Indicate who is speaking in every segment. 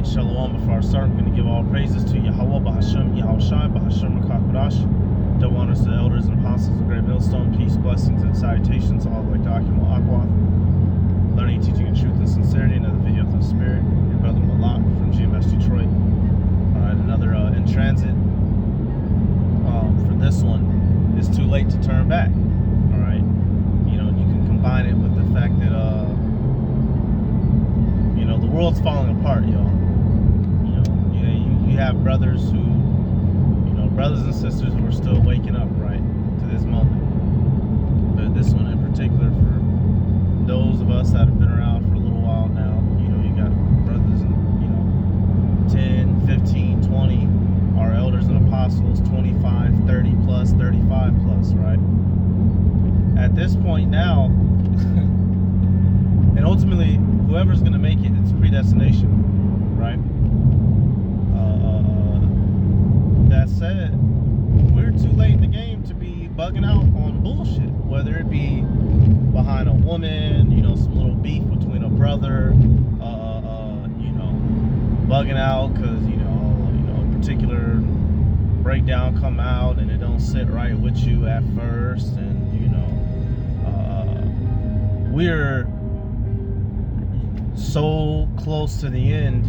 Speaker 1: Alright, Shalom. Before I start, I'm going to give all praises to Yahweh, Bahashem, Yahushai, Bahashem, Makakodash. Double honors to the elders and apostles of Great Millstone. Peace, blessings, and salutations to all the way Dakim Akwath. Learning, teaching, and truth and sincerity. Another video through the Spirit. Your brother Malak from GMS Detroit. Alright, another in transit. For this one, it's too late to turn back. Alright, you can combine it with the fact that the world's falling apart, y'all. You have brothers brothers and sisters who are still waking up, right, to this moment. But this one in particular, for those of us that have been around for a little while now, you got brothers in, 10, 15, 20, our elders and apostles, 25, 30 plus, 35 plus, right? At this point now, and ultimately, whoever's going to make it, it's predestination, right? That said, we're too late in the game to be bugging out on bullshit, whether it be behind a woman, some little beef between a brother, bugging out because, a particular breakdown come out and it don't sit right with you at first, and, we're so close to the end.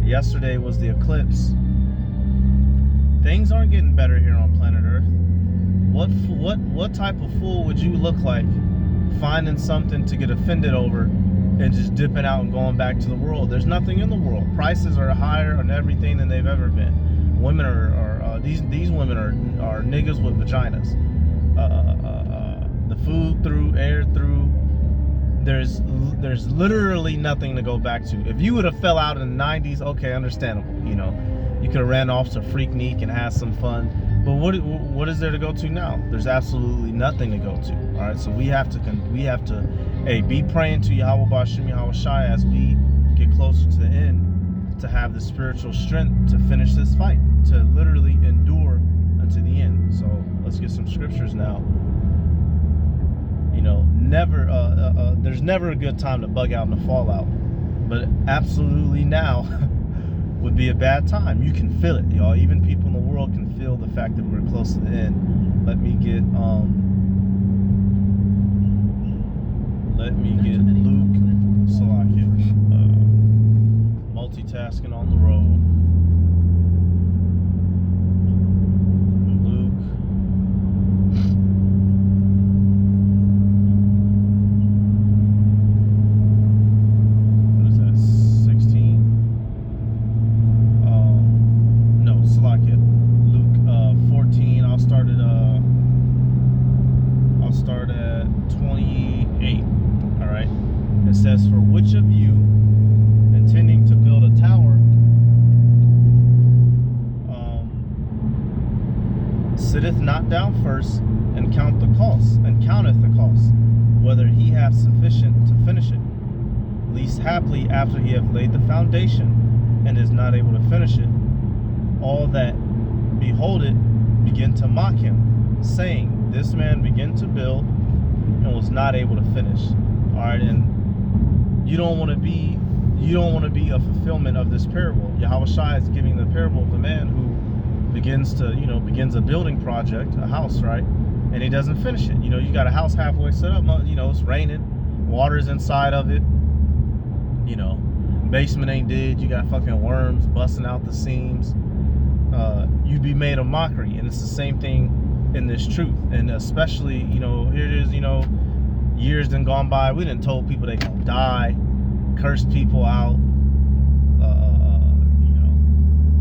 Speaker 1: Yesterday was the eclipse. Things aren't getting better here on planet Earth. What type of fool would you look like finding something to get offended over and just dipping out and going back to the world? There's nothing in the world. Prices are higher on everything than they've ever been. Women are these women are niggas with vaginas. The food through, air through. There's literally nothing to go back to. If you would have fell out in the 90s, okay, understandable. You could have ran off to Freaknik and had some fun. But what is there to go to now? There's absolutely nothing to go to. All right, so we have to be praying to Yahweh Bashim Yahushai as we get closer to the end, to have the spiritual strength to finish this fight, to literally endure unto the end. So let's get some scriptures now. There's never a good time to bug out in the fallout, but absolutely now would be a bad time. You can feel it, y'all. Even people in the world can feel the fact that we're close to the end. Let me get Luke Salakia. Multitasking on the road. For which of you, intending to build a tower, sitteth not down first and counteth the cost, whether he hath sufficient to finish it, least haply after he hath laid the foundation and is not able to finish it, all that behold it begin to mock him, saying, this man began to build and was not able to finish. All right, and you don't want to be a fulfillment of this parable. Yahushua is giving the parable of the man who begins a building project, a house, right? And he doesn't finish it. You got a house halfway set up, it's raining, water's inside of it, basement ain't did, you got fucking worms busting out the seams. You'd be made a mockery, and it's the same thing in this truth. And especially, here it is, years done gone by, we done told people they gonna die, cursed people out,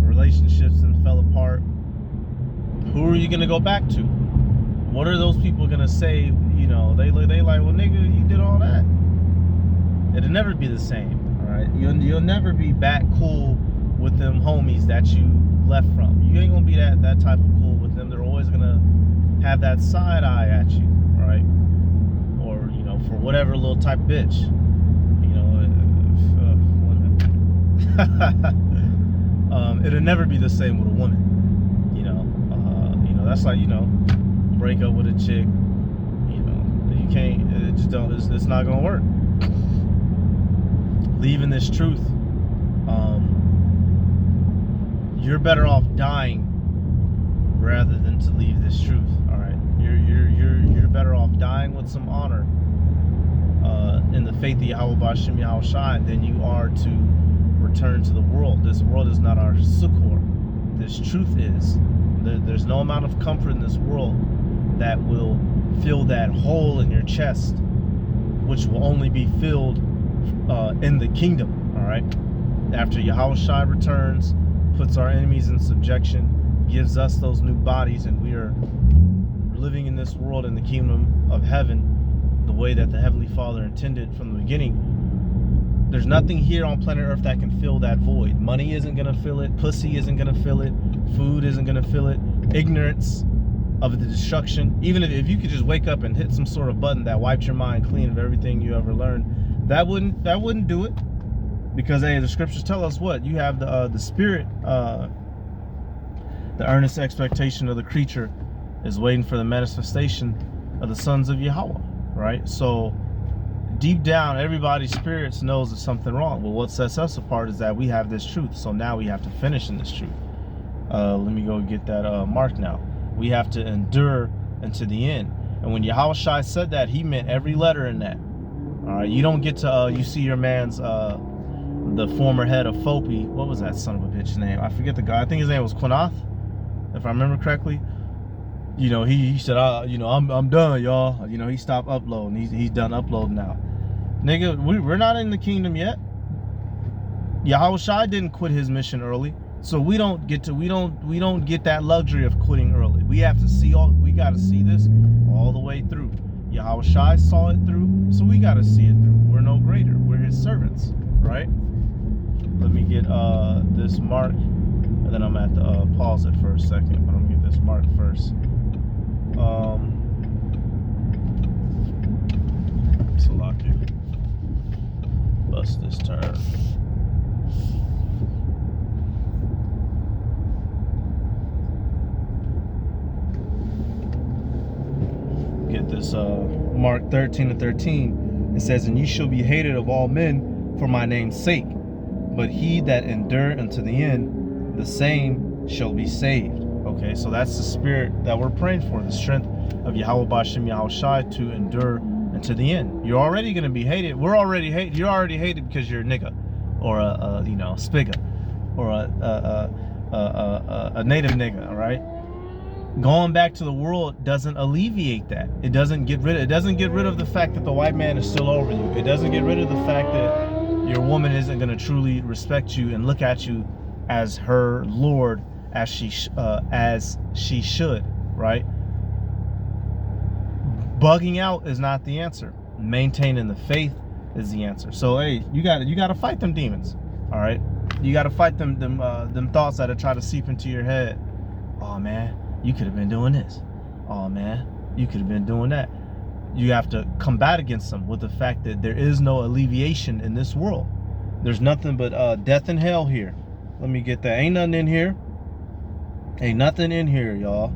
Speaker 1: relationships and fell apart. Who are you gonna go back to? What are those people gonna say? They like, well, nigga, you did all that. It'll never be the same. All right, you'll never be back cool with them homies that you left from. You ain't gonna be that type of cool with them. They're always gonna have that side eye at you, right? For whatever little type bitch, it'll never be the same with a woman. That's like break up with a chick. You can't. It just don't. It's not gonna work. Leaving this truth. you're better off dying rather than to leave this truth. All right, you're better off dying with some honor in the faith of Yahweh B'Shem Yahweh Shai than you are to return to the world. This world is not our succor. This truth is. There's no amount of comfort in this world that will fill that hole in your chest, which will only be filled in the kingdom. All right, after Yahweh Shai returns, puts our enemies in subjection, gives us those new bodies, and we are living in this world in the kingdom of heaven the way that the Heavenly Father intended from the beginning. There's nothing here on planet Earth that can fill that void. Money isn't going to fill it. Pussy isn't going to fill it. Food isn't going to fill it. Ignorance of the destruction. Even if you could just wake up and hit some sort of button that wiped your mind clean of everything you ever learned, that wouldn't do it. Because hey, the scriptures tell us what? You have the spirit, the earnest expectation of the creature is waiting for the manifestation of the sons of Yahweh, right? So deep down, everybody's spirits knows there's something wrong. Well, what sets us apart is that we have this truth. So now we have to finish in this truth. Let me go get that mark now. We have to endure unto the end. And when Yahweh Shai said that, he meant every letter in that. All right, you don't get to, you see your man's, the former head of FOPI, what was that son of a bitch's name? I forget the guy. I think his name was Quinath, if I remember correctly. You know, he said, you know, I'm done, y'all. You know, he stopped uploading. He's done uploading now. Nigga, we're not in the kingdom yet. Yahweh Shai didn't quit his mission early, so we don't get that luxury of quitting early. We have to see we got to see this all the way through. Yahweh Shai saw it through, so we got to see it through. We're no greater. We're his servants, right? Let me get this mark, and then I'm at to pause it for a second, but I'm gonna get this mark first. Salaki. Bust this turn. Get this Mark 13:13. It says, "And ye shall be hated of all men for my name's sake, but he that endure unto the end, the same shall be saved." Okay, so that's the spirit that we're praying for, the strength of Yahweh B'Shem Yahweh Shai to endure unto the end. You're already going to be hated. We're already hated. You're already hated because you're a nigga, or a you know, spiga, or a native nigga. All right. Going back to the world doesn't alleviate that. It doesn't get rid of the fact that the white man is still over you. It doesn't get rid of the fact that your woman isn't going to truly respect you and look at you as her Lord as she should, right? Bugging out is not the answer. Maintaining the faith is the answer. So hey, you got to fight them demons. All right, you got to fight them thoughts that are trying to seep into your head. Oh man, you could have been doing this. Oh man, you could have been doing that. You have to combat against them with the fact that there is no alleviation in this world. There's nothing but death and hell here. Let me get that. Ain't nothing in here. Ain't nothing in here, y'all.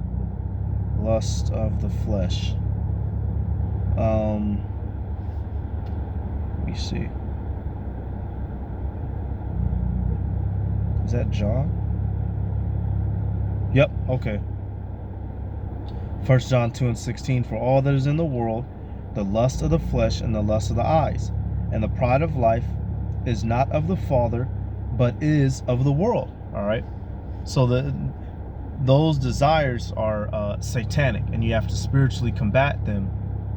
Speaker 1: Lust of the flesh. Let me see. Is that John? Yep, okay. 1 John 2:16, "For all that is in the world, the lust of the flesh and the lust of the eyes, and the pride of life is not of the Father, but is of the world." All right. So those desires are satanic, and you have to spiritually combat them,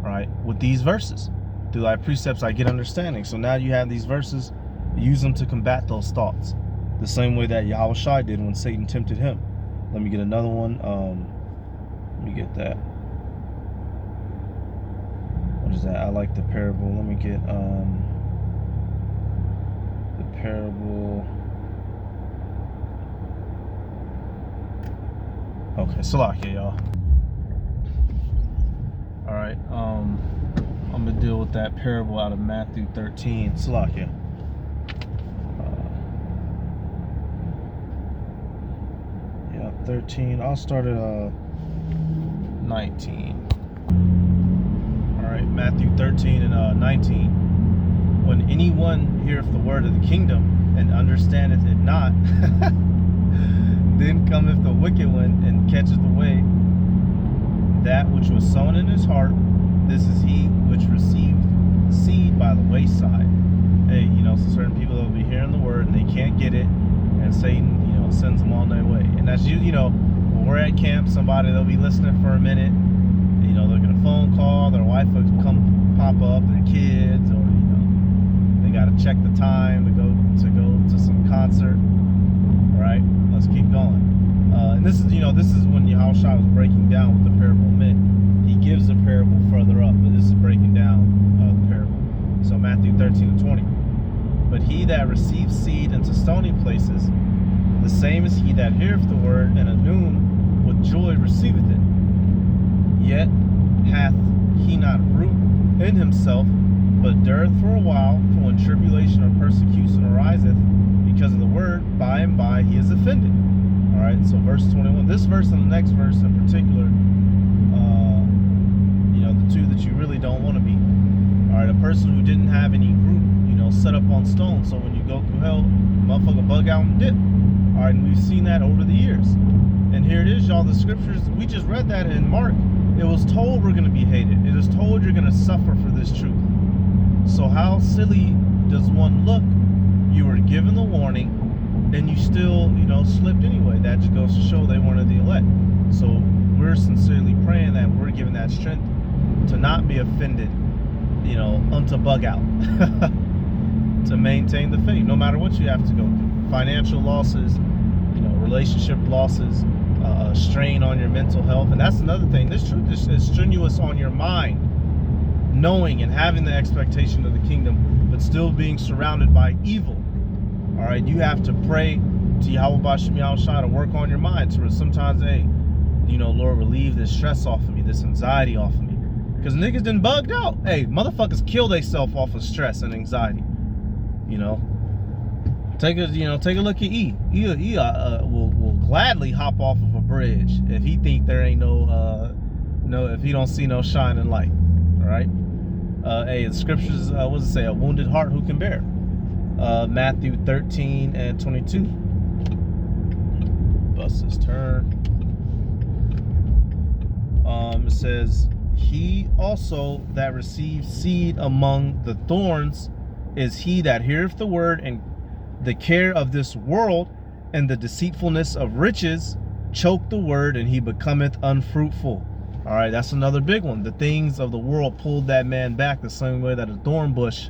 Speaker 1: right, with these verses. Through thy precepts I get understanding. So now you have these verses, use them to combat those thoughts, the same way that Yahweh Shai did when Satan tempted him. Let me get another one. Let me get that. What is that? I like the parable. Let me get the parable. Okay, Salakia, y'all. All right, I'm gonna deal with that parable out of Matthew 13. Salakia. Yeah, 13. I'll start at 19. All right, Matthew 13 and 19. "When anyone heareth the word of the kingdom and understandeth it not, Then cometh the wicked one and catcheth away that which was sown in his heart. This is he which received seed by the wayside. Hey, so certain people will be hearing the word and they can't get it, and Satan, sends them on their way. And that's when we're at camp, they'll be listening for a minute. They'll get a phone call, their wife will come pop up, their kids, or they got to check the time to go to some concert. All right, let's keep going. And this is when Yahushua was breaking down what the parable meant. He gives a parable further up, but this is breaking down the parable. So Matthew 13:20. But he that receives seed into stony places, the same is he that heareth the word, and anon with joy receiveth it. Yet hath he not root in himself, but dureth for a while. For when tribulation or persecution ariseth because of the word, by and by he is offended. All right, so verse 21. This verse and the next verse in particular, the two that you really don't want to be. All right, a person who didn't have any root, set up on stone. So when you go through hell, motherfucker bug out and dip. All right, and we've seen that over the years. And here it is, y'all. The scriptures, we just read that in Mark. It was told we're going to be hated. It is told you're going to suffer for this truth. So how silly does one look? You were given the warning, and you still, slipped anyway. That just goes to show they weren't the elect. So we're sincerely praying that we're given that strength to not be offended, unto bug out. To maintain the faith, no matter what you have to go through. Financial losses, relationship losses, strain on your mental health. And that's another thing. This truth is strenuous on your mind. Knowing and having the expectation of the kingdom, but still being surrounded by evil. All right, you have to pray to Yahweh B'Shem Yahushua to work on your mind. So sometimes, hey, Lord, relieve this stress off of me, this anxiety off of me. Because niggas done bugged out. Hey, motherfuckers kill themselves off of stress and anxiety. Take a look at E. He will gladly hop off of a bridge if he think there ain't if he don't see no shining light. All right. Hey, the scriptures, what does it say? A wounded heart who can bear? Matthew 13:22. Bust his turn. It says, he also that receives seed among the thorns is he that heareth the word, and the care of this world and the deceitfulness of riches choke the word, and he becometh unfruitful. All right, that's another big one. The things of the world pulled that man back the same way that a thorn bush,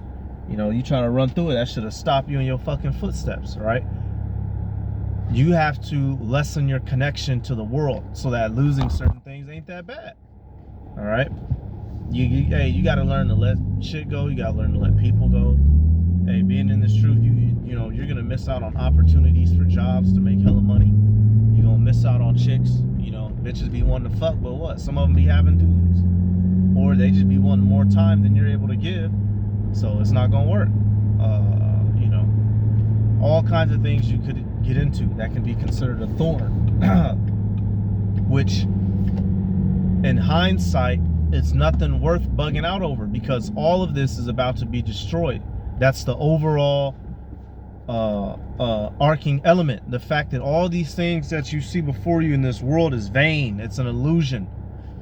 Speaker 1: you trying to run through it, that should have stopped you in your fucking footsteps. All right, you have to lessen your connection to the world so that losing certain things ain't that bad. All right, you got to learn to let shit go. You got to learn to let people go. Hey, being in this truth, you're gonna miss out on opportunities for jobs to make hella money. You're gonna miss out on chicks. Bitches be wanting to fuck, but what? Some of them be having dudes, or they just be wanting more time than you're able to give. So it's not gonna work. All kinds of things you could get into that can be considered a thorn, which, in hindsight, it's nothing worth bugging out over, because all of this is about to be destroyed. That's the overall arcing element. The fact that all these things that you see before you in this world is vain. It's an illusion.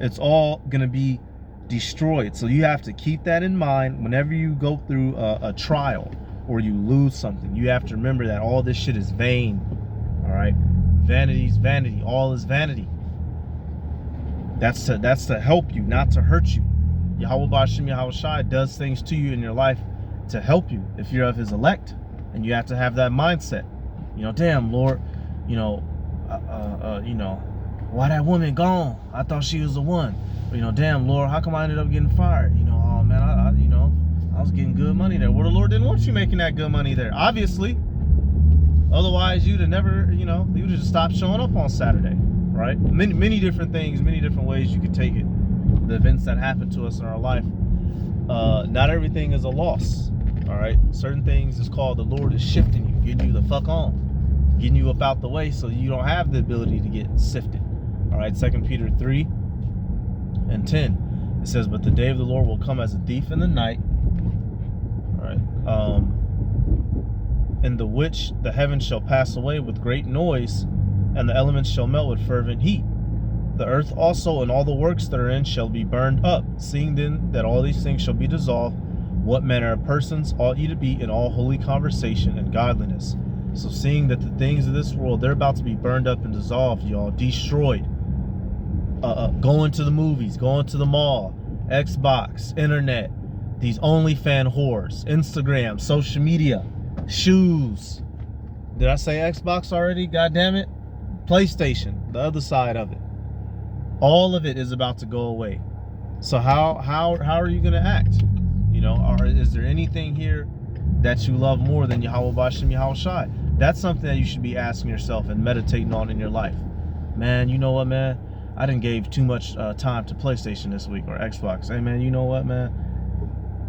Speaker 1: It's all going to be destroyed. So you have to keep that in mind whenever you go through a trial or you lose something. You have to remember that all this shit is vain. All right? Vanity's vanity. All is vanity. That's to help you, not to hurt you. Yahweh B'Shem Yahushua does things to you in your life to help you if you're of his elect, and you have to have that mindset. Damn, Lord, why that woman gone? I thought she was the one. Damn, Lord, how come I ended up getting fired? Oh man, I was getting good money there. Well, the Lord didn't want you making that good money there, obviously. Otherwise, you'd have never, you'd have just stopped showing up on Saturday, right? Many different things, many different ways you could take it. The events that happen to us in our life. Not everything is a loss. All right, certain things is called the Lord is shifting you, getting you the fuck on, getting you up out the way so you don't have the ability to get sifted. All right, 2 Peter 3:10, it says, but the day of the Lord will come as a thief in the night. All right, in the which the heavens shall pass away with great noise, and the elements shall melt with fervent heat. The earth also and all the works therein shall be burned up. Seeing then that all these things shall be dissolved, what manner of persons ought ye to be in all holy conversation and godliness? So seeing that the things of this world, they're about to be burned up and dissolved, y'all, destroyed. Going to the movies, going to the mall, Xbox, internet, these OnlyFans whores, Instagram, social media, shoes. Did I say Xbox already? God damn it. PlayStation, the other side of it. All of it is about to go away. So how are you going to act? You know, or is there anything here that you love more than Yahweh B'Shem Yahweh Shai? That's something that you should be asking yourself and meditating on in your life. Man, you know what, man? I didn't gave too much time to PlayStation this week or Xbox. Hey, man, you know what, man?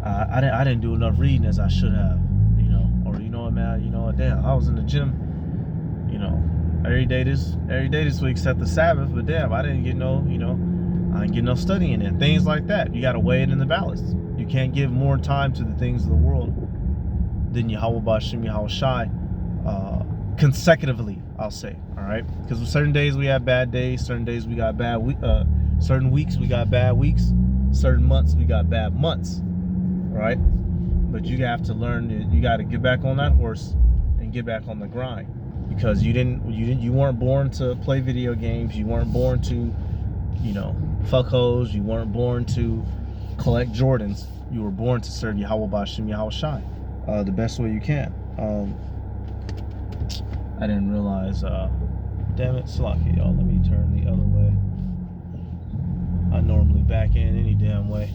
Speaker 1: I didn't do enough reading as I should have. You know, or you know what, man? You know what? Damn, I was in the gym. You know, every day this week except the Sabbath. But damn, I didn't get no. You know, I didn't get no studying in. Things like that. You got to weigh it in the balance. You can't give more time to the things of the world than Yahweh B'Shem Yahweh Shai consecutively, I'll say. All right, because certain days we have bad days, certain days we got bad certain weeks we got bad weeks, certain months we got bad months. Right? But you have to learn that you got to get back on that horse and get back on the grind, because you weren't born to play video games. You weren't born to, you know, fuck hoes. You weren't born to collect Jordans. You were born to serve Yahweh B'Shem Yahweh Shai the best way you can. I didn't realize. Damn it, Slaki, y'all. Let me turn the other way. I normally back in any damn way,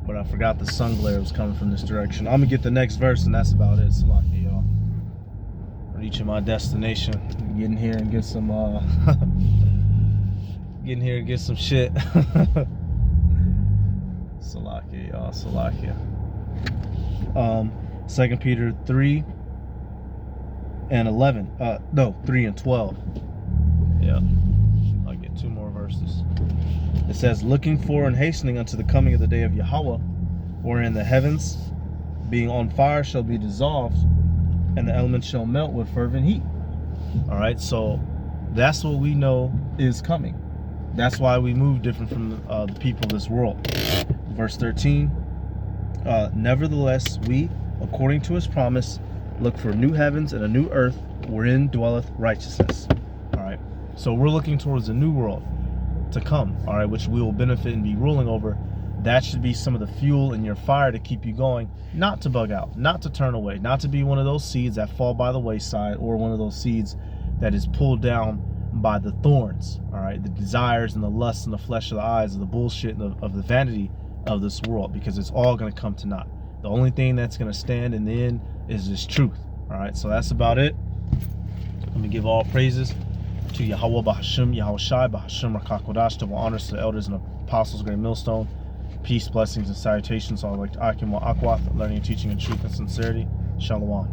Speaker 1: but I forgot the sun glare was coming from this direction. I'm gonna get the next verse, and that's about it. Slaki, y'all. Reaching my destination. Getting here and get some. Getting here and get some shit. Salakia, y'all. Salakia. 2 Peter 3 and 11. No, 3 and 12. Yeah. I'll get 2 more verses. It says, looking for and hastening unto the coming of the day of Yahweh, wherein the heavens, being on fire, shall be dissolved, and the elements shall melt with fervent heat. All right, so that's what we know is coming. That's why we move different from the people of this world. Verse 13, nevertheless, we, according to his promise, look for new heavens and a new earth wherein dwelleth righteousness. All right, so we're looking towards a new world to come, all right, which we will benefit and be ruling over. That should be some of the fuel in your fire to keep you going, not to bug out, not to turn away, not to be one of those seeds that fall by the wayside, or one of those seeds that is pulled down by the thorns, all right, the desires and the lusts and the flesh of the eyes, of the bullshit and of the vanity of this world, because it's all going to come to naught. The only thing that's going to stand in the end is this truth. All right, so that's about it. Let me give all praises to Yahweh B'Shem Yahweh Shai B'Shem Rakakodash, double honors to the elders and apostles, great millstone. Peace, blessings, and salutations all like Akim wa Akwath, learning, teaching, and truth and sincerity. Shalom.